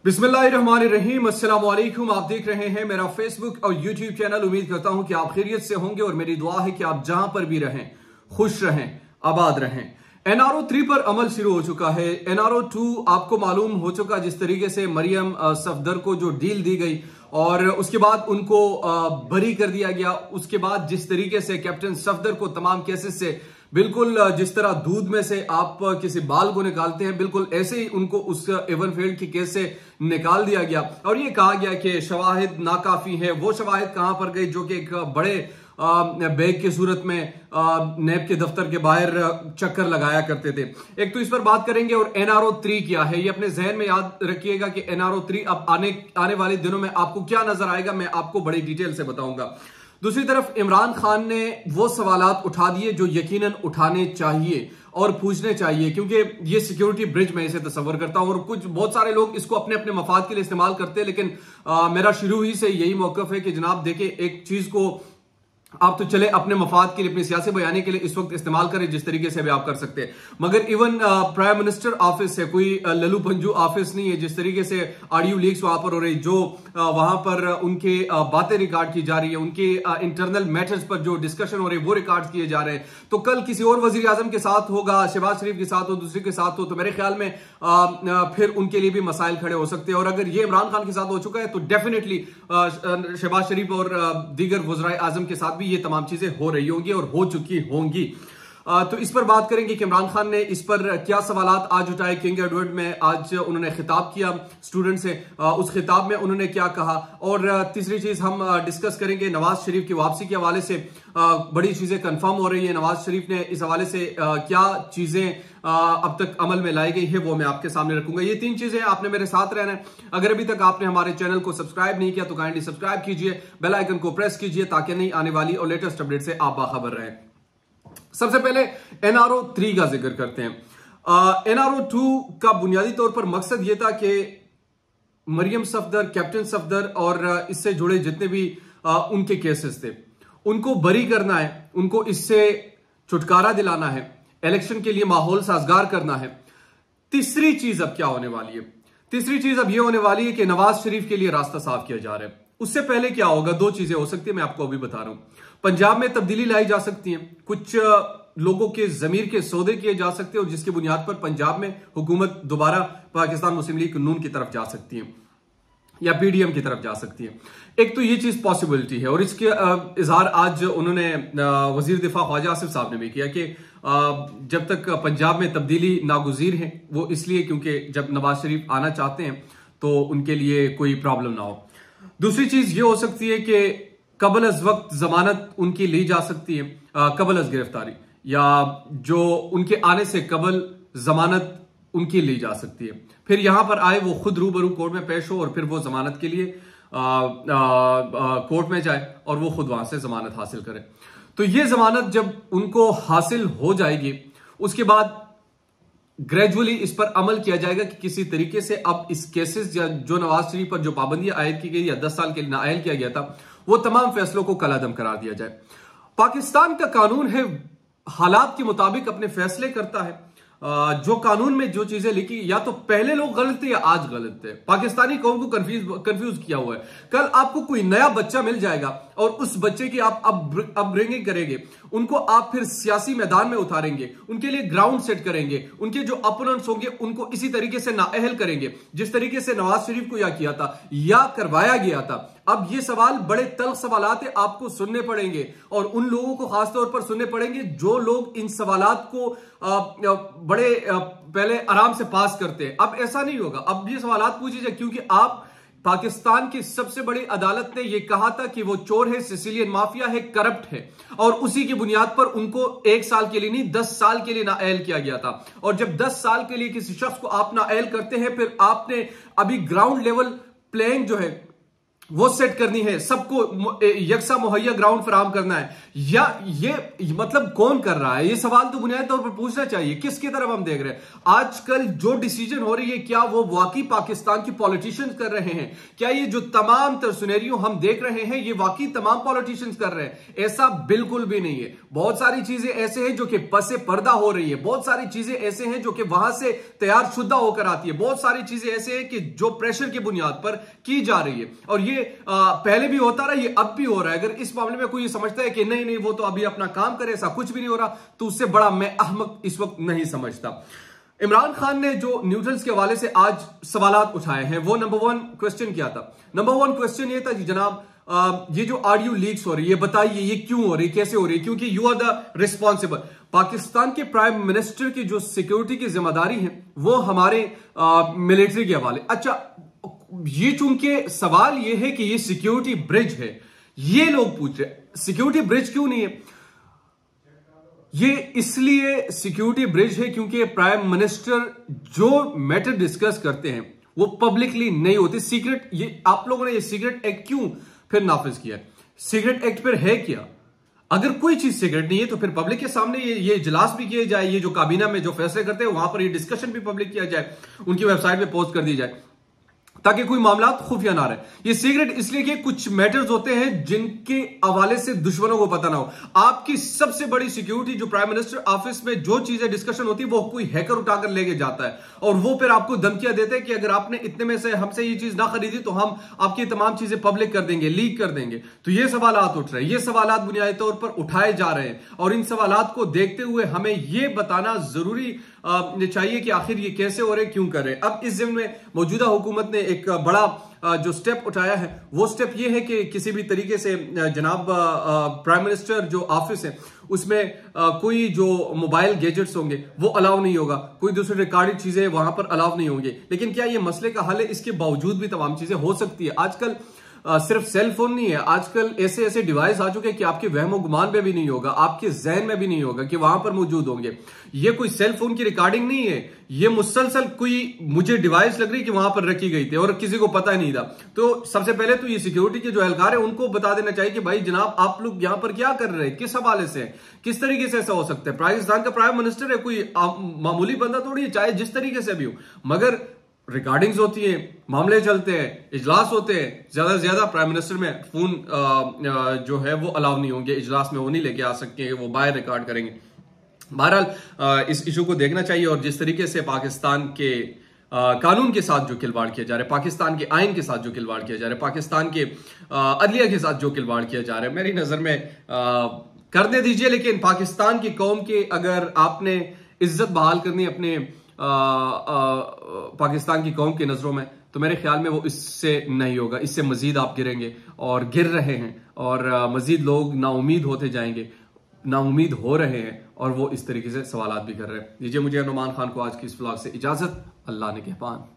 बिस्मिल्लाहिर्रहमानिर्रहीम, अस्सलाम वालेकुम। आप देख रहे हैं मेरा फेसबुक और यूट्यूब चैनल। उम्मीद करता हूं कि आप खैरियत से होंगे और मेरी दुआ है कि आप जहां पर भी रहें खुश रहें, आबाद रहें। NRO 3 पर अमल शुरू हो चुका है। NRO 2 आपको मालूम हो चुका, जिस तरीके से मरियम सफदर को जो डील दी गई और उसके बाद उनको बरी कर दिया गया। उसके बाद जिस तरीके से कैप्टन सफदर को तमाम केसेस से बिल्कुल जिस तरह दूध में से आप किसी बाल को निकालते हैं, बिल्कुल ऐसे ही उनको उस एवनफील्ड के केस से निकाल दिया गया। और ये कहा गया कि शवाहिद नाकाफी है। वो शवाहिद कहां पर गए जो कि एक बड़े बैग की सूरत में नैब के दफ्तर के बाहर चक्कर लगाया करते थे। एक तो इस पर बात करेंगे और NRO 3 क्या है, ये अपने जहन में याद रखिएगा कि NRO 3 अब आने वाले दिनों में आपको क्या नजर आएगा, मैं आपको बड़ी डिटेल से बताऊंगा। दूसरी तरफ इमरान खान ने वो सवालात उठा दिए जो यकीनन उठाने चाहिए और पूछने चाहिए, क्योंकि ये सिक्योरिटी ब्रिज मैं इसे तस्वर करता हूं और कुछ बहुत सारे लोग इसको अपने अपने मफाद के लिए इस्तेमाल करते हैं। लेकिन मेरा शुरू ही से यही मौकफ है कि जनाब देखिए, एक चीज को आप तो चले अपने मफाद के लिए, अपनी सियासी बयानी के लिए इस वक्त इस्तेमाल करें जिस तरीके से भी आप कर सकते हैं, मगर इवन प्राइम मिनिस्टर ऑफिस है, कोई लल्लू पंजू ऑफिस नहीं है। जिस तरीके से ऑडियो लीक्स वहां पर हो रही, जो वहां पर उनके बातें रिकॉर्ड की जा रही है, उनके इंटरनल मैटर्स पर जो डिस्कशन हो रही है वो रिकॉर्ड किए जा रहे हैं। तो कल किसी और वजीर आजम के साथ होगा, शहबाज शरीफ के साथ हो, दूसरे के साथ हो, तो मेरे ख्याल में फिर उनके लिए भी मसाइल खड़े हो सकते हैं। और अगर ये इमरान खान के साथ हो चुका है तो डेफिनेटली शहबाज शरीफ और दीगर वज़राए आजम के साथ भी ये तमाम चीजें हो रही होंगी और हो चुकी होंगी। तो इस पर बात करेंगे कि इमरान खान ने इस पर क्या सवालात आज उठाए। किंग एडवर्ड में आज उन्होंने खिताब किया स्टूडेंट से, उस खिताब में उन्होंने क्या कहा। और तीसरी चीज हम डिस्कस करेंगे नवाज शरीफ की वापसी के हवाले से बड़ी चीजें कंफर्म हो रही है। नवाज शरीफ ने इस हवाले से क्या चीजें अब तक अमल में लाई गई है वो मैं आपके सामने रखूंगा। ये तीन चीजें आपने मेरे साथ रहना है। अगर अभी तक आपने हमारे चैनल को सब्सक्राइब नहीं किया तो काइंडली सब्सक्राइब कीजिए, बेल आइकन को प्रेस कीजिए ताकि नई आने वाली और लेटेस्ट अपडेट से आप बाखबर रहें। सबसे पहले NRO 3 का जिक्र करते हैं। NRO 2 का बुनियादी तौर पर मकसद यह था कि मरियम सफदर, कैप्टन सफदर और इससे जुड़े जितने भी उनके केसेस थे उनको बरी करना है, उनको इससे छुटकारा दिलाना है, इलेक्शन के लिए माहौल साजगार करना है। तीसरी चीज अब क्या होने वाली है? तीसरी चीज अब यह होने वाली है कि नवाज शरीफ के लिए रास्ता साफ किया जा रहा है। उससे पहले क्या होगा? दो चीजें हो सकती है, मैं आपको अभी बता रहा हूं। पंजाब में तब्दीली लाई जा सकती है, कुछ लोगों के जमीर के सौदे किए जा सकते हैं और जिसकी बुनियाद पर पंजाब में हुकूमत दोबारा पाकिस्तान मुस्लिम लीग नून की तरफ जा सकती है या PDM की तरफ जा सकती है। एक तो ये चीज पॉसिबिलिटी है और इसके इजहार आज उन्होंने वजीर दिफा ख्वाजा आसिफ साहब ने भी किया कि जब तक पंजाब में तब्दीली नागुज़ीर है, वो इसलिए क्योंकि जब नवाज शरीफ आना चाहते हैं तो उनके लिए कोई प्रॉब्लम ना हो। दूसरी चीज ये हो सकती है कि कबल अज वक्त जमानत उनकी ली जा सकती है, कबल अज गिरफ्तारी, या जो उनके आने से कबल जमानत उनकी ली जा सकती है। फिर यहां पर आए, वो खुद रूबरू कोर्ट में पेश हो और फिर वो जमानत के लिए कोर्ट में जाए और वो खुद वहां से जमानत हासिल करे। तो ये जमानत जब उनको हासिल हो जाएगी, उसके बाद ग्रेजुअली इस पर अमल किया जाएगा कि किसी तरीके से अब इस केसेस जो नवाज शरीफ पर जो पाबंदियां आयद की गई या 10 साल के लिए नाअहल किया गया था, वो तमाम फैसलों को कलादम करार दिया जाए। पाकिस्तान का कानून है, हालात के मुताबिक अपने फैसले करता है। जो कानून में जो चीजें लिखी, या तो पहले लोग गलत थे या आज गलत थे। पाकिस्तानी कौम को कंफ्यूज किया हुआ है। कल आपको कोई नया बच्चा मिल जाएगा और उस बच्चे की आप अपब्रिंगिंग करेंगे, उनको आप फिर सियासी मैदान में उतारेंगे, उनके लिए ग्राउंड सेट करेंगे, उनके जो अपोनेंट्स होंगे उनको इसी तरीके से नाअहल करेंगे जिस तरीके से नवाज शरीफ को या किया था या करवाया गया था। अब ये सवाल बड़े तल्ख सवालात है, आपको सुनने पड़ेंगे और उन लोगों को खासतौर पर सुनने पड़ेंगे जो लोग इन सवालात को बड़े पहले आराम से पास करते हैं। अब ऐसा नहीं होगा, अब ये सवालात पूछे जाए, क्योंकि आप पाकिस्तान की सबसे बड़ी अदालत ने यह कहा था कि वो चोर है, सिसिलियन माफिया है, करप्ट है, और उसी की बुनियाद पर उनको 1 साल के लिए नहीं 10 साल के लिए नाअहल किया गया था। और जब 10 साल के लिए किसी शख्स को आप नाअहल करते हैं, फिर आपने अभी ग्राउंड लेवल प्लेइंग जो है वो सेट करनी है, सबको यकसा मुहैया ग्राउंड फराहम करना है, या ये मतलब कौन कर रहा है? ये सवाल तो बुनियादी तौर पर पूछना चाहिए। किसकी तरफ हम देख रहे हैं? आजकल जो डिसीजन हो रही है, क्या वो वाकई पाकिस्तान की पॉलिटिशियंस कर रहे हैं? क्या ये जो तमाम तर सिनेरियो हम देख रहे हैं, ये वाकई तमाम पॉलिटिशियंस कर रहे हैं? ऐसा बिल्कुल भी नहीं है। बहुत सारी चीजें ऐसे हैं जो कि पसे पर्दा हो रही है, बहुत सारी चीजें ऐसे हैं जो कि वहां से तैयार शुदा होकर आती है, बहुत सारी चीजें ऐसे हैं कि जो प्रेशर की बुनियाद पर की जा रही है। और ये पहले भी होता रहा, ये अब भी हो रहा है। अगर इस मामले में कोई समझता है कि नहीं नहीं वो तो अभी अपना काम करे, ऐसा कुछ भी नहीं हो रहा, तो उससे बड़ा मैं अहमक इस वक्त नहीं समझता। इमरान खान ने जो न्यूट्रल्स के हवाले से आज सवालात उठाए हैं, वो नंबर 1 क्वेश्चन क्या था? नंबर 1 क्वेश्चन ये था कि जनाब ये जो ऑडियो लीक्स हो रही है, बताइए ये क्यों हो रही है, कैसे हो रही है? क्योंकि you are the responsible. Pakistan के प्राइम मिनिस्टर की जो सिक्योरिटी की जिम्मेदारी है वो हमारे मिलिट्री के हवाले। अच्छा, ये चूंकि सवाल ये है कि ये सिक्योरिटी ब्रिज है, ये लोग पूछ रहे सिक्योरिटी ब्रिज क्यों नहीं है? ये इसलिए सिक्योरिटी ब्रिज है क्योंकि प्राइम मिनिस्टर जो मैटर डिस्कस करते हैं वो पब्लिकली नहीं होते, सीक्रेट। ये आप लोगों ने ये सीक्रेट एक्ट क्यों फिर नाफिज किया? सीक्रेट एक्ट पर है क्या? अगर कोई चीज सीक्रेट नहीं है तो फिर पब्लिक के सामने ये इजलास भी किए जाए, ये जो काबीना में जो फैसले करते हैं वहां पर ये डिस्कशन भी पब्लिक किया जाए, उनकी वेबसाइट पे पोस्ट कर दी जाए, ताकि कोई मामला खुफिया ना रहे। ये सीक्रेट इसलिए कि कुछ मैटर्स होते हैं जिनके हवाले से दुश्मनों को पता ना हो। आपकी सबसे बड़ी सिक्योरिटी जो प्राइम मिनिस्टर ऑफिस में जो चीजें डिस्कशन होती है वो कोई हैकर उठाकर लेके जाता है, और वो फिर आपको धमकियां देते हैं कि अगर आपने इतने में से हमसे ये चीज ना खरीदी तो हम आपकी तमाम चीजें पब्लिक कर देंगे, लीक कर देंगे। तो ये सवालात उठ रहे हैं, ये सवालात बुनियादी तौर पर उठाए जा रहे हैं, और इन सवालात को देखते हुए हमें ये बताना जरूरी चाहिए कि आखिर ये कैसे हो रहे, क्यों कर रहे। अब इस जिम्मे में मौजूदा हुकूमत ने एक बड़ा जो स्टेप उठाया है, वो स्टेप ये है कि किसी भी तरीके से जनाब प्राइम मिनिस्टर जो ऑफिस है उसमें कोई जो मोबाइल गैजेट्स होंगे वो अलाउ नहीं होगा, कोई दूसरी रिकॉर्डेड चीजें वहां पर अलाउ नहीं होंगी। लेकिन क्या ये मसले का हल है? इसके बावजूद भी तमाम चीजें हो सकती है। आजकल सिर्फ सेल फोन नहीं है, आजकल ऐसे ऐसे डिवाइस आ चुके हैं कि आपके वहम गुमान में भी नहीं होगा, आपके जहन में भी नहीं होगा कि वहां पर मौजूद होंगे। ये कोई सेल फोन की रिकॉर्डिंग नहीं है, ये मुसलसल कोई मुझे डिवाइस लग रही कि वहां पर रखी गई थी और किसी को पता नहीं था। तो सबसे पहले तो ये सिक्योरिटी के जो एहलकार है उनको बता देना चाहिए कि भाई जनाब आप लोग यहां पर क्या कर रहे हैं, किस हवाले से, किस तरीके से ऐसा हो सकता है। पाकिस्तान का प्राइम मिनिस्टर है, कोई मामूली बंदा थोड़ी है, चाहे जिस तरीके से भी हो, मगर रिकॉर्डिंग्स होती है, मामले चलते हैं, इजलास होते हैं, ज्यादा से ज्यादा प्राइम मिनिस्टर में फोन जो है वो अलाउ नहीं होंगे, इजलास में वो नहीं लेके आ सकते, वो बाहर रिकॉर्ड करेंगे। बहरहाल इस इशू को देखना चाहिए, और जिस तरीके से पाकिस्तान के कानून के साथ जो खिलवाड़ किया जा रहा है, पाकिस्तान के आइन के साथ जो खिलवाड़ किया जा रहा है, पाकिस्तान के अदलिया के साथ जो खिलवाड़ किया जा रहा है, मेरी नजर में करने दीजिए। लेकिन पाकिस्तान की कौम के अगर आपने इज्जत बहाल करनी अपने पाकिस्तान की कौम की नजरों में, तो मेरे ख्याल में वो इससे नहीं होगा, इससे मजीद आप गिरेंगे और गिर रहे हैं, और मजीद लोग नाउमीद होते जाएंगे, नाउमीद हो रहे हैं, और वो इस तरीके से सवालात भी कर रहे हैं। दीजिए मुझे नुमान खान को आज की इस व्लॉग से इजाजत। अल्लाह ने कहपान।